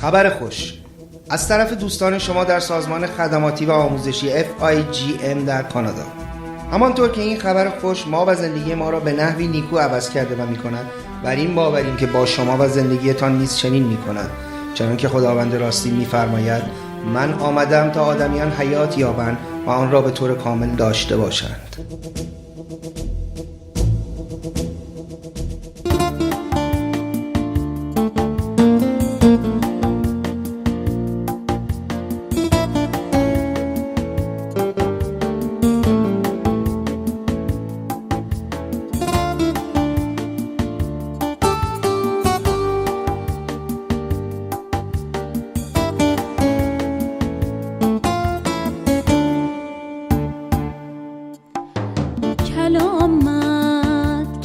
خبر خوش از طرف دوستان شما در سازمان خدماتی و آموزشی FIGM در کانادا. همانطور که این خبر خوش ما و زندگی ما را به نحوی نیکو عوض کرده و می‌کند، بر این باوریم که با شما و زندگیتان نیز چنین می‌کند، چنان که خداوند راستی می‌فرماید من آمدم تا آدمیان حیات یابند و آن را به طور کامل داشته باشند.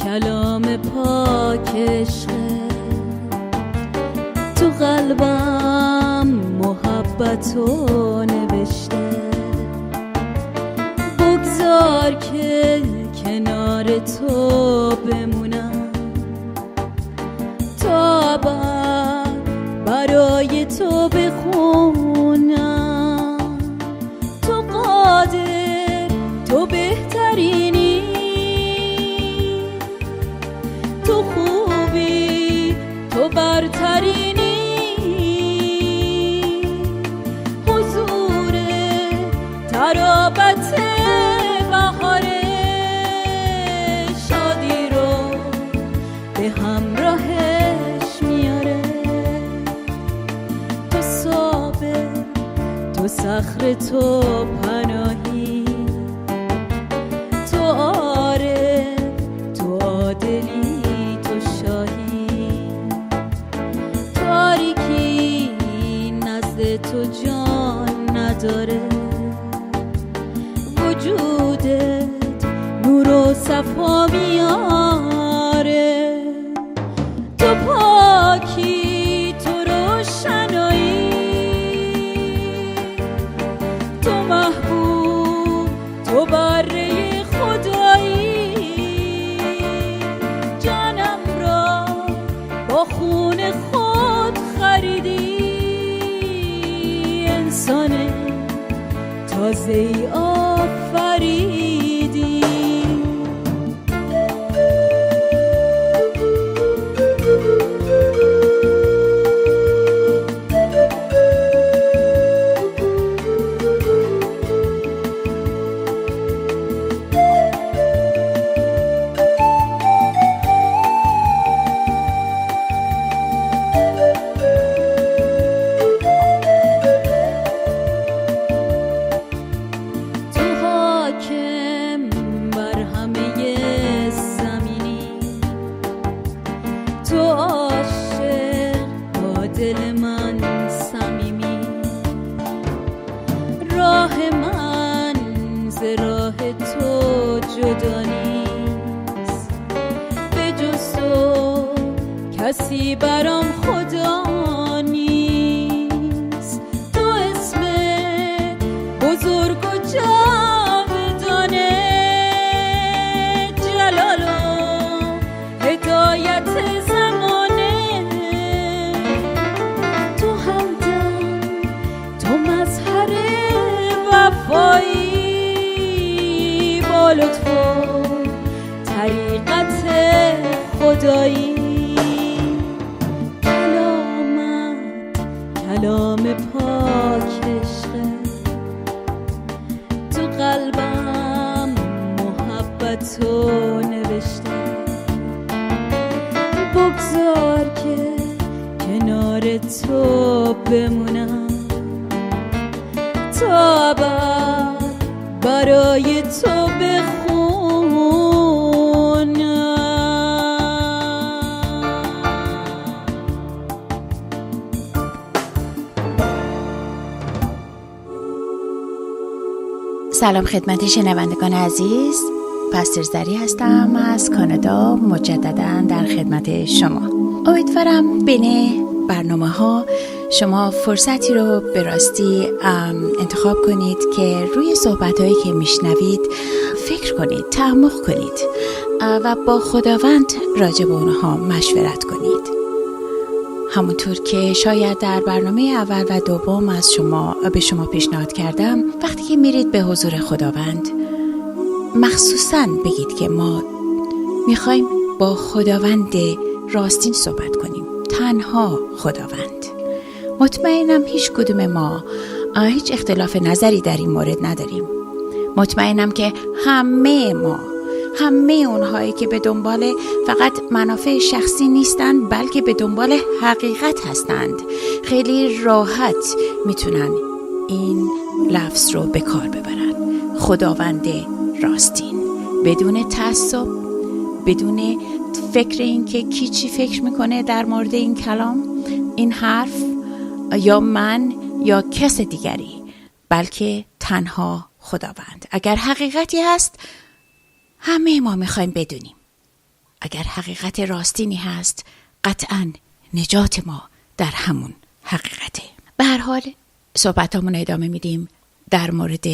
کلام پاک عشقه تو قلبم محبتو نوشته، بگذار که کنار تو بمونم تا برای تو بخونم. تو قادر، تو بهترینی، تو خوبی، تو برترینی، حضور ترابط بهار شادی رو به همراهش میاره. تو صابر، تو صخر، تو پناهی، تو عارف، تو عادلی، تاریکی نزد تو جان نداره، وجودت نور و صفا میاره. تو پاکی، تو روشنایی، تو محبوب، تو بره خدایی، جانم را با خون خود خریدی. انسان تازه‌ای آفریدی. تو عاشق با دل من صمیمی، راه من ز راه تو جدا نیست، به جز تو کسی برام خدا نیست. تو اسمت بزرگ و جاودانه، جلال و هدایت زمانه. تو همدم، تو مظهر وفایی، با لطف و طریقت خدایی. کلام پاک عشقه تو قلبم محبتو نوشته، بگذار که کنار تو بمونم تا ابد برای تو بخونم. سلام خدمت شنوندگان عزیز، پستر زری هستم از کانادا، مجددا در خدمت شما. امیدوارم بین برنامه ها شما فرصتی رو به راستی انتخاب کنید که روی صحبت هایی که میشنوید فکر کنید، تعمق کنید و با خداوند راجع به اونها مشورت کنید. همونطور که شاید در برنامه اول و دوم به شما پیشنهاد کردم، وقتی که میرید به حضور خداوند مخصوصاً بگید که ما میخوایم با خداوند راستین صحبت کنیم، تنها خداوند. مطمئنم هیچ کدوم ما هیچ اختلاف نظری در این مورد نداریم. مطمئنم که همه اونهایی که به دنبال فقط منافع شخصی نیستند بلکه به دنبال حقیقت هستند خیلی راحت میتونن این لفظ رو به کار ببرن، خداوند راستین، بدون تعصب، بدون فکر این که کی چی فکر میکنه در مورد این کلام، این حرف، یا من یا کس دیگری، بلکه تنها خداوند. اگر حقیقتی هست همه ما میخوایم بدونیم. اگر حقیقت راستینی هست قطعاً نجات ما در همون حقیقته. به هر حال صحبتامون ادامه میدیم در مورد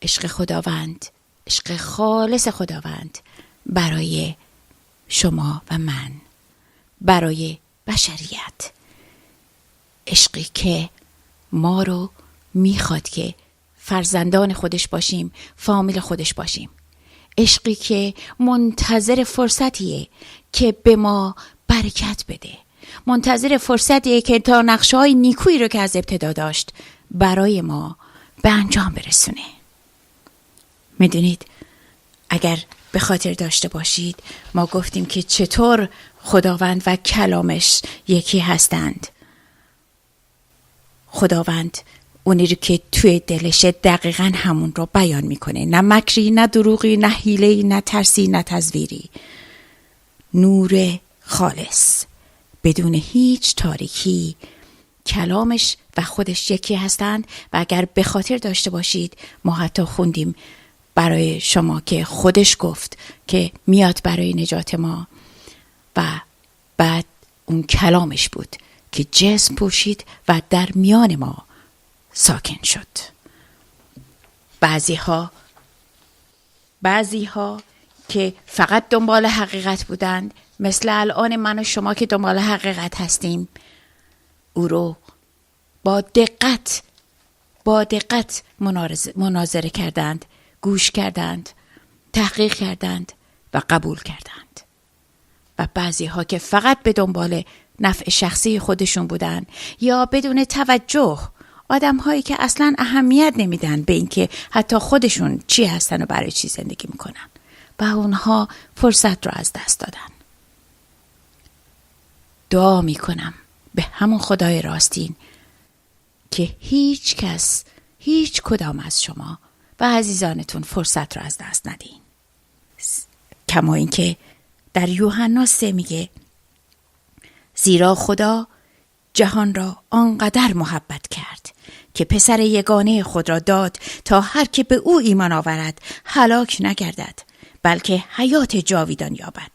عشق خداوند، عشق خالص خداوند برای شما و من، برای بشریت. عشقی که ما رو میخواد که فرزندان خودش باشیم، فامیل خودش باشیم. عشقی که منتظر فرصتیه که به ما برکت بده، منتظر فرصتیه که تا نقشه‌های نیکویی رو که از ابتدا داشت برای ما به انجام برسونه. میدونید اگر به خاطر داشته باشید ما گفتیم که چطور خداوند و کلامش یکی هستند. خداوند اونی رو که توی دلشه دقیقاً همون رو بیان میکنه، نه مکری، نه دروغی، نه حیله‌ای، نه ترسی، نه تزویری. نور خالص بدون هیچ تاریکی. کلامش و خودش یکی هستند و اگر به خاطر داشته باشید ما حتی خوندیم برای شما که خودش گفت که میاد برای نجات ما و بعد اون کلامش بود که جسم پوشید و در میان ما ساکن شد. بعضی ها که فقط دنبال حقیقت بودند، مثل الان من و شما که دنبال حقیقت هستیم، او رو با دقت مناظره کردند، گوش کردند، تحقیق کردند و قبول کردند. و بعضی ها که فقط به دنبال نفع شخصی خودشون بودند یا بدون توجه، آدم هایی که اصلا اهمیت نمیدن به اینکه حتی خودشون چی هستن و برای چی زندگی میکنن، و اونها فرصت رو از دست دادن. دعا میکنم به همون خدای راستین که هیچ کدام از شما و عزیزانتون فرصت رو از دست ندین. کما اینکه در یوحنا 3 میگه زیرا خدا جهان را آنقدر محبت کرد که پسر یگانه خود را داد تا هر که به او ایمان آورد هلاک نگردد بلکه حیات جاویدان یابد.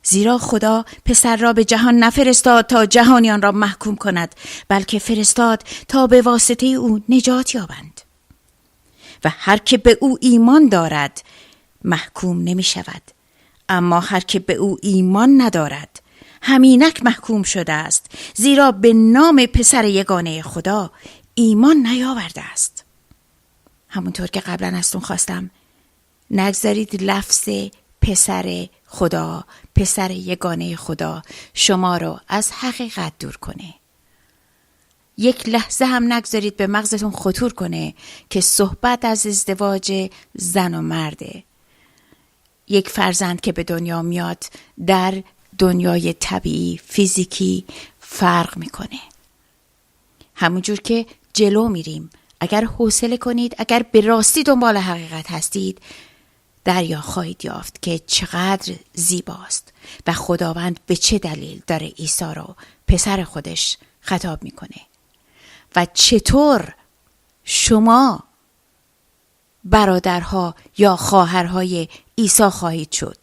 زیرا خدا پسر را به جهان نفرستاد تا جهانیان را محکوم کند، بلکه فرستاد تا به واسطه او نجات یابند. و هر که به او ایمان دارد محکوم نمی شود، اما هر که به او ایمان ندارد همینک محکوم شده است، زیرا به نام پسر یگانه خدا ایمان نیاورده است. همونطور که قبلا ازتون خواستم نگذارید لفظ پسر خدا، پسر یگانه خدا شما رو از حقیقت دور کنه. یک لحظه هم نگذارید به مغزتون خطور کنه که صحبت از ازدواج زن و مرده. یک فرزند که به دنیا میاد در دنیای طبیعی فیزیکی فرق میکنه. همونجور که جلو میریم، اگر حوصله کنید، اگر به راستی دنبال حقیقت هستید، دریا خواهید یافت که چقدر زیباست و خداوند به چه دلیل داره عیسی رو پسر خودش خطاب میکنه و چطور شما برادرها یا خواهرهای عیسی خواهید شد.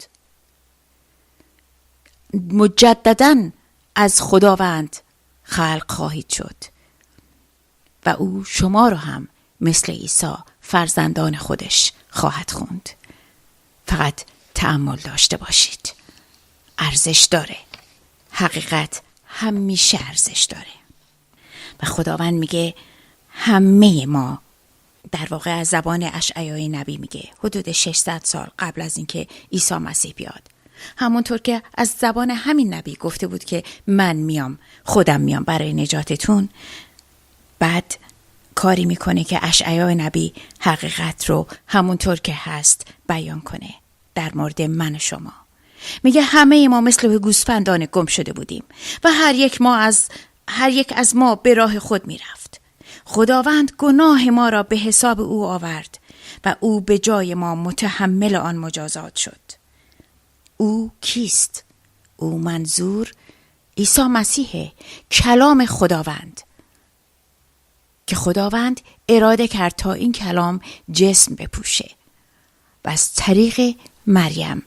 مجدداً از خداوند خلق خواهید شد و او شما رو هم مثل عیسی فرزندان خودش خواهد خوند. فقط تأمل داشته باشید. ارزش داره. حقیقت همیشه ارزش داره. و خداوند میگه همه ما، در واقع از زبان اشعیای نبی میگه حدود 600 سال قبل از اینکه عیسی مسیح بیاد، همونطور که از زبان همین نبی گفته بود که من میام، خودم میام برای نجاتتون، بعد کاری میکنه که اشعیای نبی حقیقت رو همونطور که هست بیان کنه در مورد من و شما. میگه همه ما مثل گوسفندان گم شده بودیم و هر یک از ما به راه خود میرفت. خداوند گناه ما را به حساب او آورد و او به جای ما متحمل آن مجازات شد. او کیست؟ او منظور عیسی مسیح، کلام خداوند، که خداوند اراده کرد تا این کلام جسم بپوشه و از طریق مریم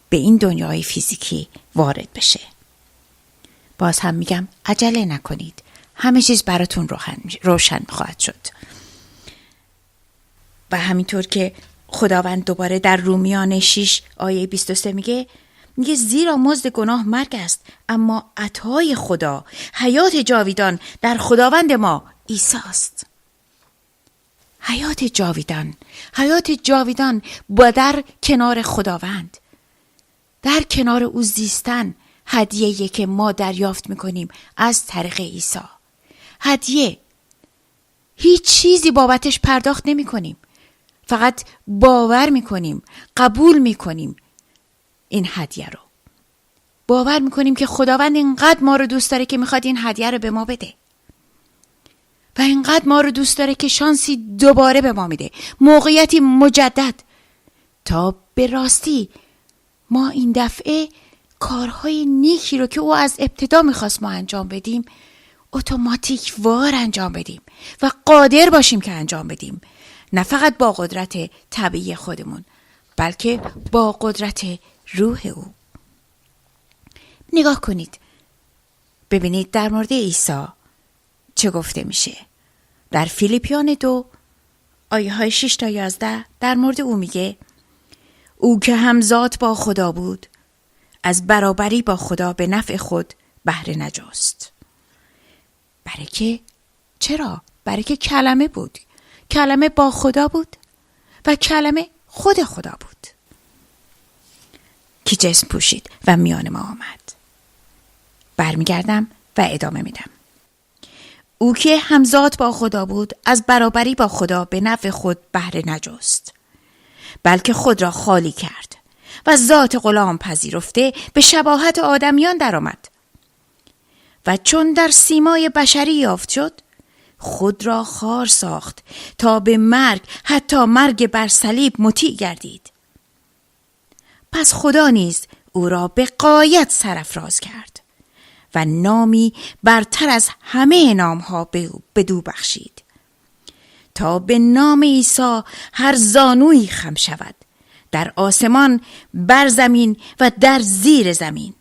به این دنیای فیزیکی وارد بشه. باز هم میگم عجله نکنید، همه چیز براتون روشن خواهد شد. و همینطور که خداوند دوباره در رومیان 6 آیه 23 میگه زیرا مزد گناه مرگ است، اما عطای خدا حیات جاویدان در خداوند ما عیسی است. حیات جاویدان با در کنار خداوند، در کنار او زیستن، هدیه‌ای که ما دریافت میکنیم از طریق عیسی. هدیه، هیچ چیزی بابتش پرداخت نمی کنیم، فقط باور میکنیم، قبول میکنیم این هدیه رو. باور میکنیم که خداوند اینقدر ما رو دوست داره که میخواد این هدیه رو به ما بده و اینقدر ما رو دوست داره که شانسی دوباره به ما میده، موقعیتی مجدد تا به راستی ما این دفعه کارهای نیکی رو که او از ابتدا میخواست ما انجام بدیم اتوماتیک وار انجام بدیم و قادر باشیم که انجام بدیم، نه فقط با قدرت طبیعی خودمون بلکه با قدرت روح او. نگاه کنید ببینید در مورد عیسی چه گفته میشه. در فیلیپیان 2 آیه های 6 تا 11 در مورد او میگه او که همزاد با خدا بود از برابری با خدا به نفع خود بهره نجست. برای که چرا؟ برای که کلمه بود، کلمه با خدا بود و کلمه خود خدا بود که جسم پوشید و میان ما آمد. برمیگردم و ادامه میدم. او که همزاد با خدا بود از برابری با خدا به نفع خود بهره نجست، بلکه خود را خالی کرد و ذات غلام پذیرفته به شباهت آدمیان درآمد و چون در سیمای بشری یافت شد خود را خوار ساخت تا به مرگ، حتی مرگ بر صلیب مطیع گردید. پس خدا نیز او را به غایت سرافراز کرد و نامی برتر از همه نامها بدو بخشید تا به نام عیسی هر زانویی خم شود، در آسمان، بر زمین و در زیر زمین،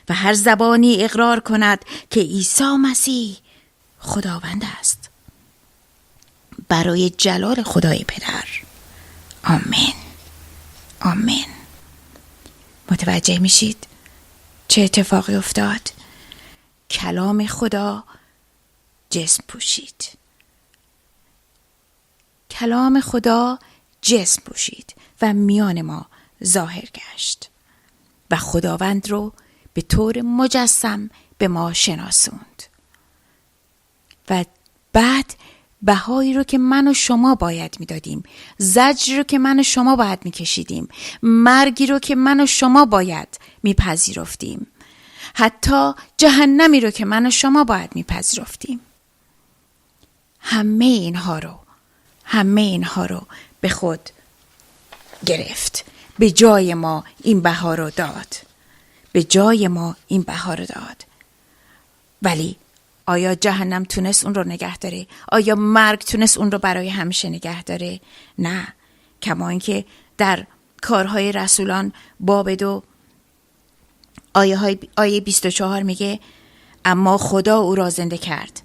و هر زبانی اقرار کند که عیسی مسیح خداوند است، برای جلال خدای پدر. آمین. آمین. متوجه میشید چه اتفاقی افتاد؟ کلام خدا جسم پوشید. کلام خدا جسم پوشید و میان ما ظاهر گشت و خداوند رو به طور مجسم به ما شناسوند. و بعد بهایی رو که من و شما باید میدادیم، زجری رو که من و شما باید میکشیدیم، مرگی رو که من و شما باید میپذیرفتیم، حتی جهنمی رو که من و شما باید میپذیرفتیم، همه اینها رو به خود گرفت، به جای ما این بها رو داد. ولی آیا جهنم تونست اون رو نگه داره؟ آیا مرگ تونست اون رو برای همیشه نگه داره؟ نه. کما اینکه در کارهای رسولان باب 2 آیه 24 میگه اما خدا او را زنده کرد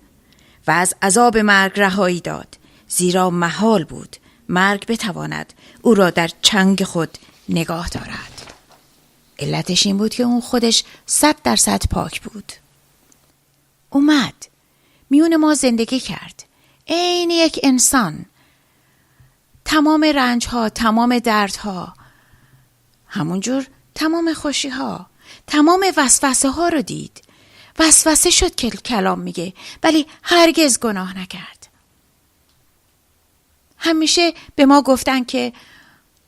و از عذاب مرگ رهایی داد، زیرا محال بود مرگ بتواند او را در چنگ خود نگاه دارد. علتش این بود که اون خودش 100% پاک بود. اومد میون ما زندگی کرد، عین یک انسان. تمام رنج ها، تمام درد ها، همونجور تمام خوشی ها، تمام وسوسه ها رو دید. وسوسه شد که کلام میگه، ولی هرگز گناه نکرد. همیشه به ما گفتن که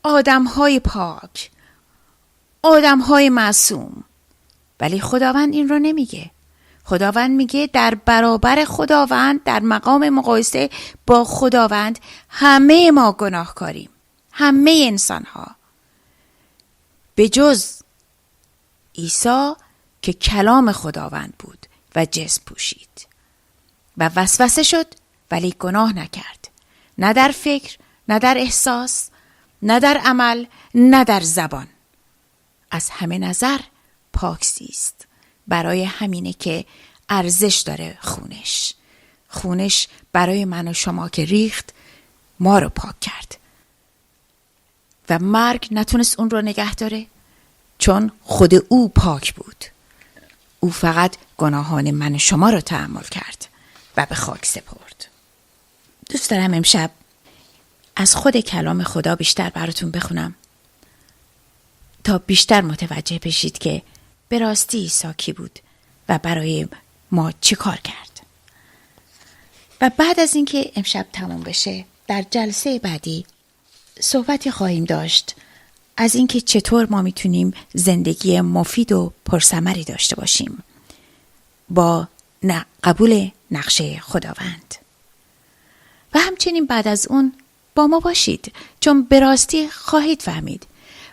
آدم های پاک، آدم های معصوم، ولی خداوند این رو نمیگه. خداوند میگه در برابر خداوند، در مقام مقایسه با خداوند، همه ما گناهکاریم، همه انسان ها، به جز عیسی که کلام خداوند بود و جسم پوشید و وسوسه شد ولی گناه نکرد. نه در فکر، نه در احساس، نه در عمل، نه در زبان. از همه نظر پاک زیست. برای همینه که ارزش داره خونش برای من و شما که ریخت، ما رو پاک کرد و مرگ نتونست اون رو نگه داره، چون خود او پاک بود. او فقط گناهان من و شما رو تحمل کرد و به خاک سپرد. دوست دارم امشب از خود کلام خدا بیشتر براتون بخونم تا بیشتر متوجه بشید که به راستی عیسی کی بود و برای ما چی کار کرد. و بعد از اینکه امشب تموم بشه، در جلسه بعدی صحبتی خواهیم داشت از اینکه چطور ما میتونیم زندگی مفید و پرثمری داشته باشیم با قبول نقشه خداوند. و همچنین بعد از اون با ما باشید، چون به راستی خواهید فهمید.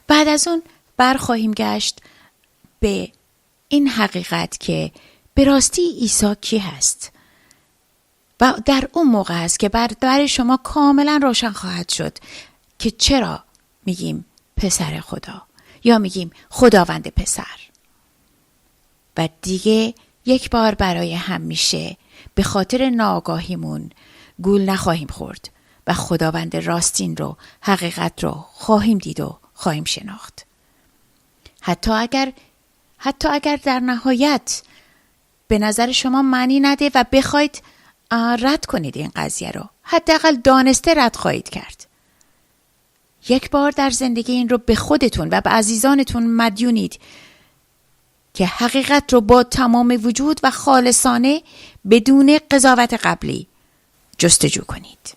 بعد از اون برخواهیم گشت به این حقیقت که به راستی عیسی کی هست و در اون موقع است که برای شما کاملا روشن خواهد شد که چرا میگیم پسر خدا یا میگیم خداوند پسر. و دیگه یک بار برای همیشه به خاطر ناآگاهیمون گول نخواهیم خورد و خداوند راستین رو، حقیقت رو خواهیم دید و خواهیم شناخت. حتی اگر در نهایت به نظر شما معنی نده و بخواید رد کنید این قضیه رو، حداقل دانسته رد خواهید کرد. یک بار در زندگی این رو به خودتون و به عزیزانتون مدیونید که حقیقت رو با تمام وجود و خالصانه بدون قضاوت قبلی جستجو کنید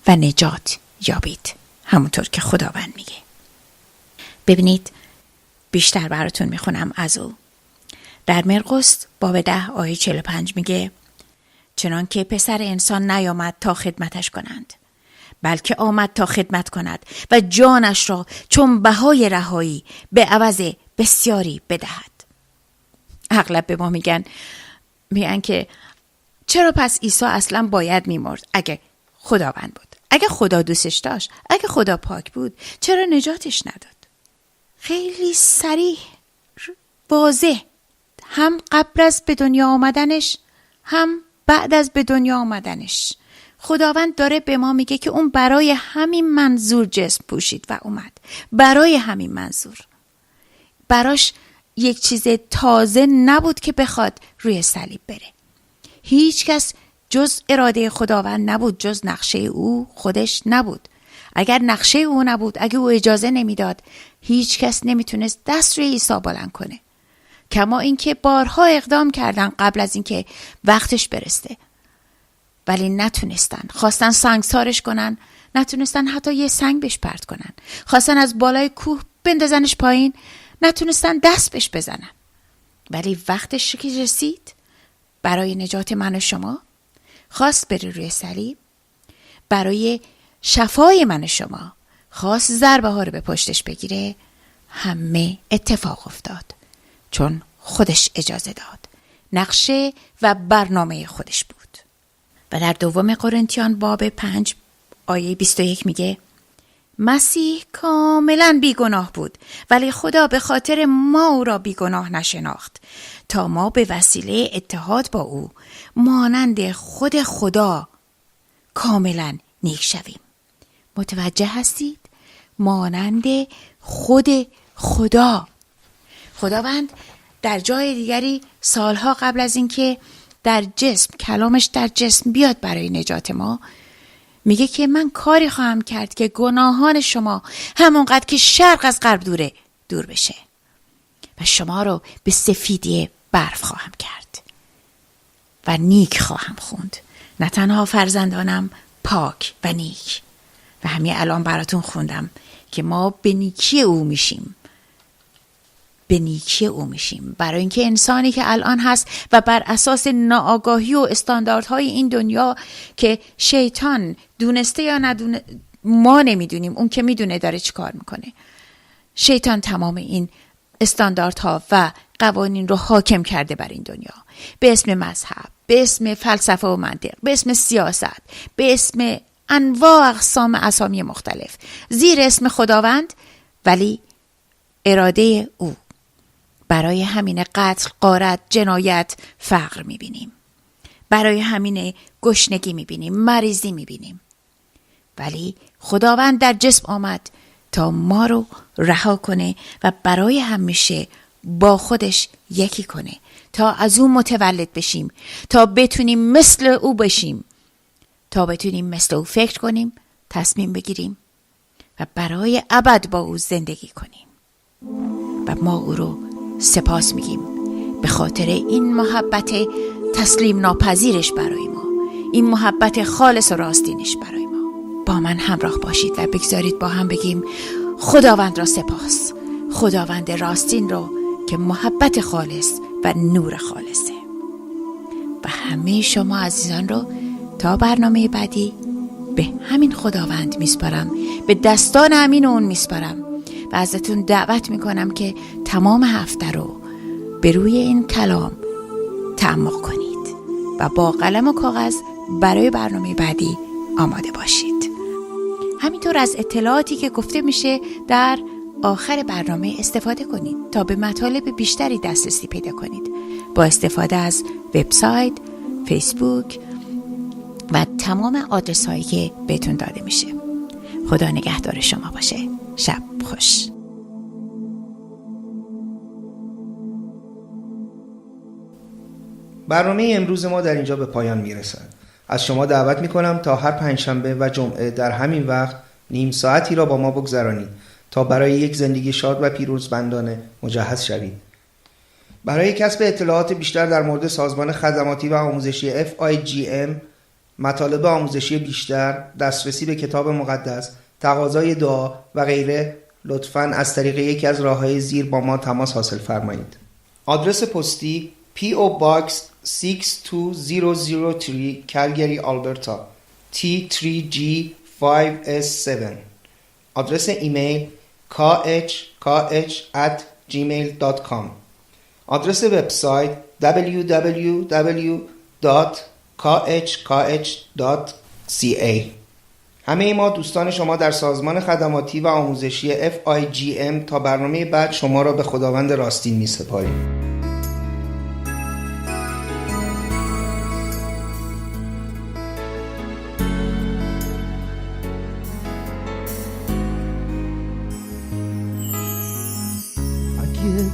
و نجات یابید، همونطور که خداوند میگه. ببینید بیشتر براتون میخونم از او. در مرقس باب 10 آیه 45 میگه چنان که پسر انسان نیامد تا خدمتش کنند، بلکه آمد تا خدمت کند و جانش را چون بهای رهایی به عوض بسیاری بدهد. اغلب به ما میگن که چرا پس عیسی اصلا باید میمرد؟ اگه خداوند بود، اگه خدا دوستش داشت، اگه خدا پاک بود، چرا نجاتش نداد؟ خیلی صریح، واضح، هم قبل از به دنیا آمدنش هم بعد از به دنیا آمدنش خداوند داره به ما میگه که اون برای همین منظور جسم پوشید و اومد. برای همین منظور. براش یک چیز تازه نبود که بخواد روی صلیب بره. هیچ کس جز اراده خداوند نبود، جز نقشه او خودش نبود. اگر نقشه او نبود، اگه او اجازه نمیداد، هیچ کس نمیتونست دست روی عیسی بلند کنه. کما اینکه بارها اقدام کردن قبل از اینکه وقتش برسه، ولی نتونستن. خواستن سنگسارش کنن، نتونستن حتی یه سنگ بهش پرت کنن. خواستن از بالای کوه بندازنش پایین، نتونستن دست بهش بزنن. ولی وقتش که رسید برای نجات من و شما، خواست بره روی صلیب، برای شفای من و شما خواست ضربه ها رو به پشتش بگیره. همه اتفاق افتاد چون خودش اجازه داد. نقشه و برنامه خودش بود. و در دوم قرنتیان باب 5 آیه 21 میگه مسیح کاملا بیگناه بود، ولی خدا به خاطر ما او را بیگناه نشناخت تا ما به وسیله اتحاد با او مانند خود خدا کاملا نیک شویم. متوجه هستید؟ مانند خود خدا. خداوند در جای دیگری سالها قبل از اینکه در جسم، کلامش در جسم بیاد برای نجات ما، میگه که من کاری خواهم کرد که گناهان شما همونقدر که شرق از غرب دور بشه و شما رو به سفیدی برف خواهم کرد و نیک خواهم خوند. نه تنها فرزندانم پاک و نیک، و همین الان براتون خوندم که ما به نیکی او میشیم، به نیکی او میشیم. برای اینکه انسانی که الان هست و بر اساس ناآگاهی و استانداردهای این دنیا که شیطان دونسته یا ندونه، ما نمیدونیم، اون که میدونه داره چی کار میکنه. شیطان تمام این استانداردها و قوانین رو حاکم کرده بر این دنیا، به اسم مذهب، به اسم فلسفه و منطق، به اسم سیاست، به اسم انواع اقسام اسامی مختلف، زیر اسم خداوند، ولی اراده او. برای همین قتل، غارت، جنایت، فقر میبینیم. برای همین گشنگی میبینیم، مریضی میبینیم. ولی خداوند در جسم آمد تا ما رو رها کنه و برای همیشه با خودش یکی کنه، تا از او متولد بشیم، تا بتونیم مثل او بشیم، تا بتونیم مثل او فکر کنیم، تصمیم بگیریم و برای ابد با او زندگی کنیم. و ما او رو سپاس میگیم به خاطر این محبت تسلیم ناپذیرش برای ما، این محبت خالص و راستینش برای ما. با من همراه باشید و بگذارید با هم بگیم خداوند را سپاس، خداوند راستین رو که محبت خالص و نور خالصه. و همه شما عزیزان رو تا برنامه بعدی به همین خداوند میسپارم، به دستان امین اون میسپارم و ازتون دعوت میکنم که تمام هفته رو به روی این کلام تعمق کنید و با قلم و کاغذ برای برنامه بعدی آماده باشید. همینطور از اطلاعاتی که گفته میشه در آخر برنامه استفاده کنید تا به مطالب بیشتری دسترسی پیدا کنید با استفاده از وبسایت، فیسبوک و تمام آدرس هایی که بهتون داده میشه. خدا نگهدار شما باشه. شب خوش. برنامه امروز ما در اینجا به پایان میرسد. از شما دعوت میکنم تا هر پنجشنبه و جمعه در همین وقت نیم ساعتی را با ما بگذرانید تا برای یک زندگی شاد و پیروزمندانه مجهز شوید. برای کسب اطلاعات بیشتر در مورد سازمان خدماتی و آموزشی FIGM، مطالب آموزشی بیشتر، دسترسی به کتاب مقدس، تقاضای دعا و غیره، لطفاً از طریق یکی از راههای زیر با ما تماس حاصل فرمایید. آدرس پستی PO Box 62003 کلگری آلبرتا T3G5S7. آدرس ایمیل kh@gmail.com. آدرس وبسایت www.khkh.ca. همه ما دوستان شما در سازمان خدماتی و آموزشی FIGM تا برنامه بعد شما را به خداوند راستین می سپاریم.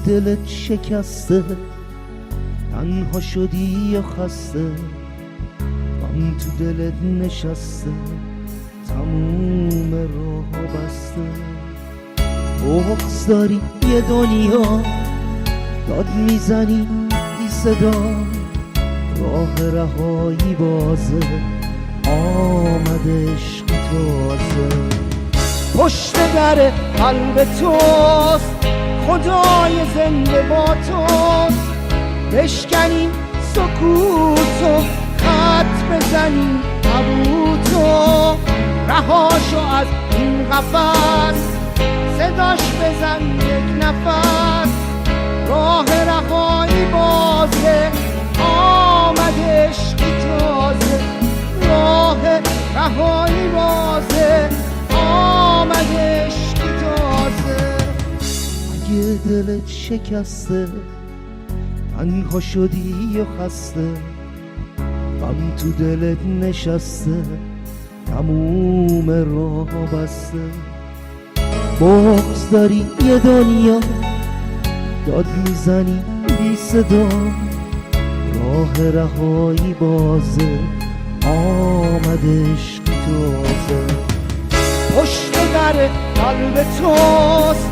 دلت شکسته، تنها شدی یا خسته، غم تو دلت نشسته، تموم راه بسته، بغض داری یه دنیا، داد میزنی بی صدا، راه رهایی بازه، آمده عشق تازه، پشت در قلب توست، خدای زنده با توست، بشکنیم سکوتو، خط بزنیم تابوتو، رهاشو از این قفس، صداش بزن یک نفس، راه رهایی بازه، آمد عشقی تازه، راه رهایی بازه، آمد عشقی تازه. اگه دلت شکسته، تنها شدی یا خسته، غم تو دلت نشسته، تموم راه بسته، بغض داری یه دنیا، داد میزنی بی صدا، راه راه رهایی بازه، آمد عشق تازه. پشت در قلب توست،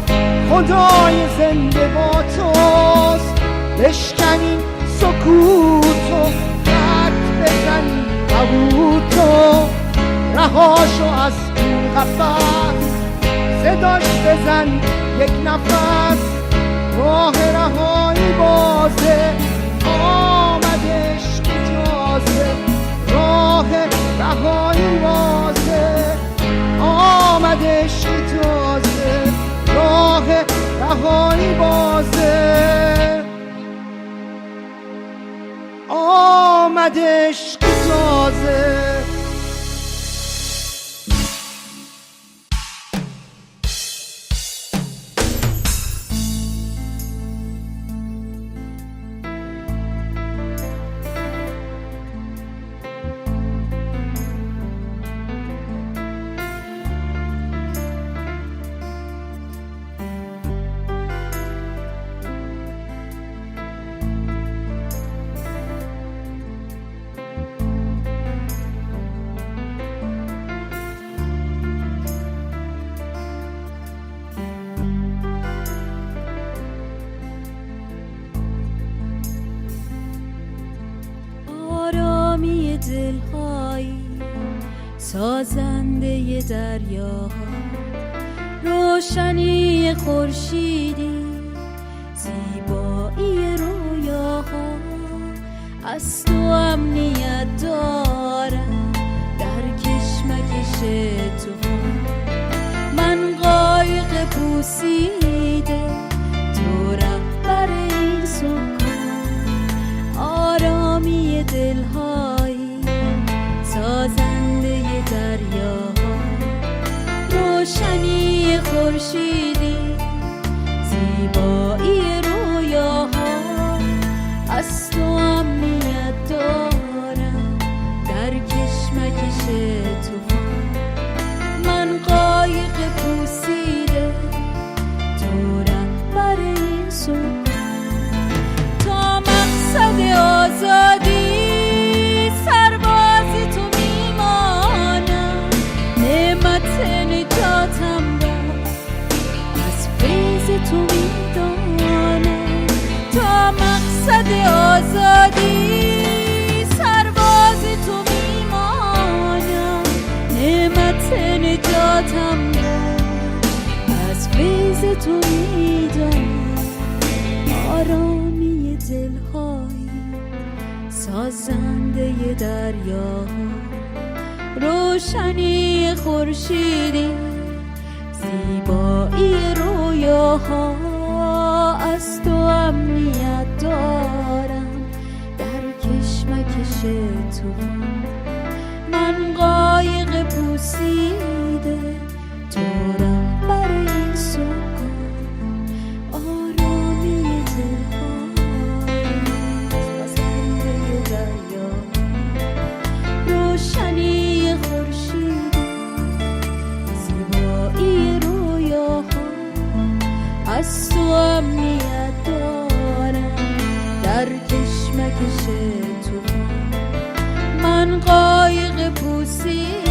خدای زنده با توست. بشکنی سکوتو، خط بزنی قبوتو، رهاشو از این قفس، صداش بزن یک نفس. راه رهایی بازه، آمد عشق تازه. راه رهایی بازه، آمد عشق تازه. راه رهایی بازه، آمد عشق تازه. آرامی دلهایی، سازنده دریاها، روشنی خورشیدی، زیبایی رویاها. از تو امنیت دارم در کشمکش طوفان. من قایق پوسیده، تو رهبر این سکون. آرامی دلهایی، سازنده دریاها، روشنی خورشیدی، زیبایی رویاها. از تو امنیت دارم در کشمکش طوفان. من قایق پوسیده، تو رهبر این سکون. تا مقصد آزادی سرباز تو میمانم. نعمت نجاتم را از فیض تو میدانم. تا مقصد آزادی سرباز تو میمانم. نعمت نجاتم را از فیض تو میدانم. آرامی دلهایی، سازنده دریاها، روشنی خورشیدی، زیبایی رویاها. از تو امنیت دارم در کشمکش طوفان. من قایق پوسیده، تو رهبر این سکون. آرامی دلهایی، سازنده دریاها، روشنی خورشیدی، زیبایی رویاها. از تو امنیت دارم در کشمکش طوفان. من قایق پوسیده،